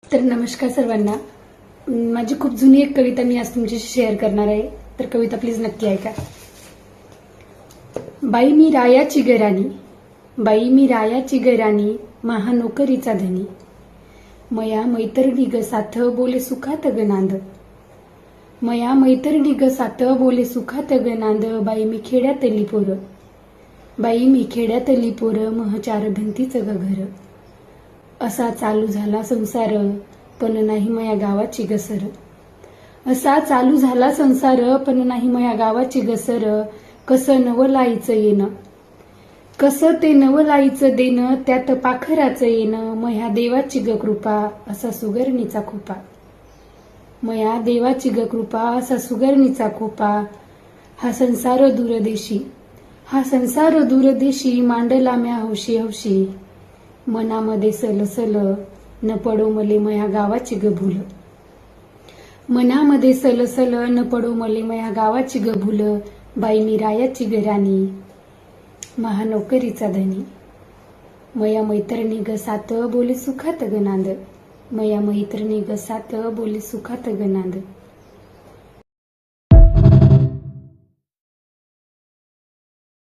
तर नमस्कार सर्वांना. माझी खूप जुनी एक कविता मी आज तुमच्याशी शेअर करणार आहे. तर कविता प्लीज नक्की ऐका. बाई मी रायाची गराणी, बाई मी रायाची गराणी, महानोकरीचा धनी. मया मैत्रिणी ग साथ बोले सुखात ग नांद, मया मैत्रिणी ग साथ बोले सुखात ग नांद. बाई मी खेड्यातली पोर, बाई मी खेड्यातली पोर, मह चार भिंतीच ग घर. असा चालू झाला संसार, पण नाही मया गावाची गसर. असा चालू झाला संसार, पण नाही मया गावाची गसर. कसं नवलाईचं येणं, कसं ते नवलाईचं देणं, त्यात पाखराचं येणं. मया देवाची ग कृपा, असा सुगरणीचा खोपा. मया देवाची ग कृपा, असा सुगरणीचा खोपा. हा संसार दूरदेशी, हा संसार दूरदेशी, मांडला म्या हौशी हौशी. मनामध्ये सलसल, न पडो मले मया गावाची ग भूल. मनामध्ये सलसल, न पडो मले मया गावाची ग भूल. बाई मी रायाची ग राणी, महानोकरीचा धनी. मया मैत्रिणी ग साथ बोले सुखात ग नांद, मया मैत्रिणी ग साथ बोले सुखात ग नांद.